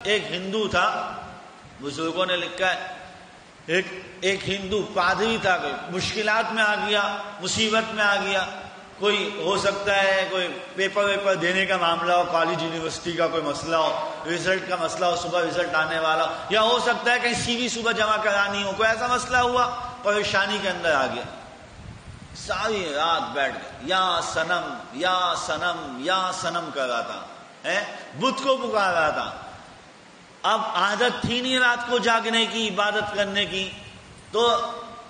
ایک ہندو تھا، بزرگوں نے لکھا ہے، ایک ہندو پادری تھا، کوئی مشکلات میں آ گیا، مصیبت میں آ گیا، کوئی ہو سکتا ہے کوئی پیپر دینے کا معاملہ ہو، کالج یونیورسٹی کا کوئی مسئلہ ہو، رزلٹ کا مسئلہ ہو، صبح رزلٹ آنے والا ہو، یا ہو سکتا ہے کہیں سی وی صبح جمع کرانی ہو، کوئی ایسا مسئلہ ہوا، پریشانی کے اندر آ گیا، ساری رات بیٹھ گئے یا صنم یا صنم یا صنم کر رہا تھا، بت کو پکار رہا تھا۔ اب عادت تھی نہیں رات کو جاگنے کی، عبادت کرنے کی، تو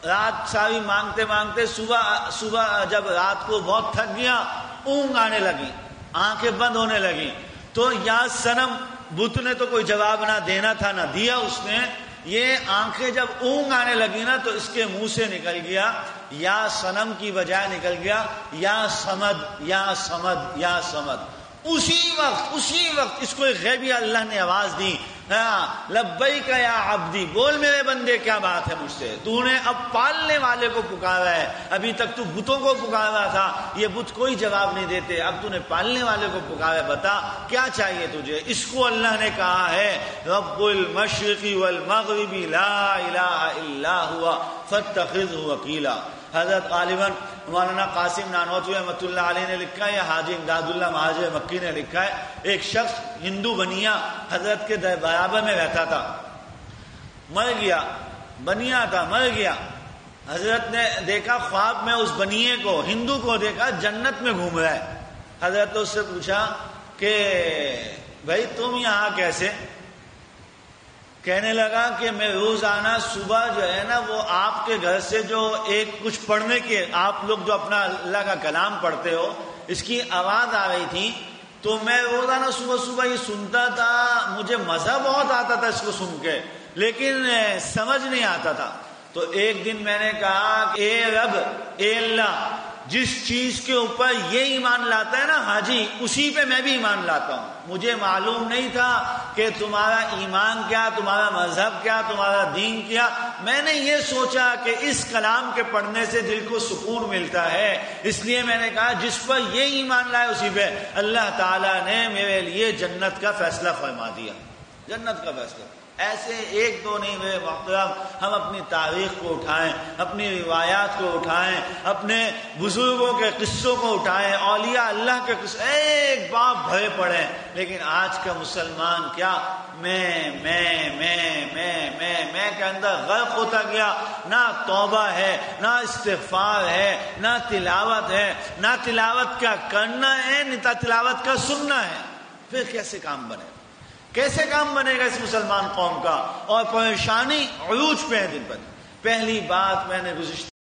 رات ساری مانگتے مانگتے صبح جب رات کو بہت تھک گیا، اونگ آنے لگی، آنکھیں بند ہونے لگی، تو یا صنم، بت نے تو کوئی جواب نہ دینا تھا نہ دیا اس نے، یہ آنکھیں جب اونگ آنے لگی نا تو اس کے منہ سے نکل گیا، یا صنم کی بجائے نکل گیا یا صمد یا صمد یا صمد۔ اسی وقت اس کو ایک غیبی اللہ نے آواز دی، لبیک یا عبدی، بول میرے بندے کیا بات ہے مجھ سے، تو نے اب پالنے والے کو پکارا ہے، ابھی تک تو بتوں کو پکارا تھا، یہ بت کوئی جواب نہیں دیتے، اب تو نے پالنے والے کو پکارا، بتا کیا چاہیے تجھے۔ اس کو اللہ نے کہا ہے رب المشرق والمغرب لا الہ الا ہوا فاتخذہ وکیلا۔ حضرت غالباً مولانا قاسم نانوتوی رحمۃ اللہ علیہ نے لکھا ہے، یا حاجی امداد اللہ مہاجر مکی نے لکھا ہے، ایک شخص ہندو بنیا حضرت کے برابر میں رہتا تھا، مر گیا، بنیا تھا مر گیا، حضرت نے دیکھا خواب میں اس بنیے کو، ہندو کو دیکھا جنت میں گھوم رہا ہے۔ حضرت نے اس سے پوچھا کہ بھائی تم یہاں کیسے؟ کہنے لگا کہ میں روزانہ صبح جو ہے نا وہ آپ کے گھر سے جو ایک کچھ پڑھنے کے، آپ لوگ جو اپنا اللہ کا کلام پڑھتے ہو، اس کی آواز آ رہی تھی، تو میں روزانہ صبح یہ سنتا تھا، مجھے مزہ بہت آتا تھا اس کو سن کے، لیکن سمجھ نہیں آتا تھا۔ تو ایک دن میں نے کہا کہ اے رب، اے اللہ، جس چیز کے اوپر یہ ایمان لاتا ہے نا حاجی، اسی پہ میں بھی ایمان لاتا ہوں۔ مجھے معلوم نہیں تھا کہ تمہارا ایمان کیا، تمہارا مذہب کیا، تمہارا دین کیا، میں نے یہ سوچا کہ اس کلام کے پڑھنے سے دل کو سکون ملتا ہے، اس لیے میں نے کہا جس پر یہ ایمان لائے اسی پہ۔ اللہ تعالیٰ نے میرے لیے جنت کا فیصلہ فرما دیا، جنت کا فیصلہ۔ ایسے ایک دو نہیں میرے محترم، ہم اپنی تاریخ کو اٹھائیں، اپنی روایات کو اٹھائیں، اپنے بزرگوں کے قصوں کو اٹھائیں، اولیاء اللہ کے قصے ایک باپ بھرے پڑے، لیکن آج کا مسلمان کیا میں کے اندر غرق ہوتا گیا، نہ توبہ ہے، نہ استغفار ہے، نہ تلاوت ہے، نہ تلاوت کا کرنا ہے، نہ تلاوت کا سننا ہے، پھر کیسے کام بنے؟ کیسے کام بنے گا اس مسلمان قوم کا؟ اور پریشانی عروج پہ ہے دن پر دن۔ پہلی بات میں نے گزشتہ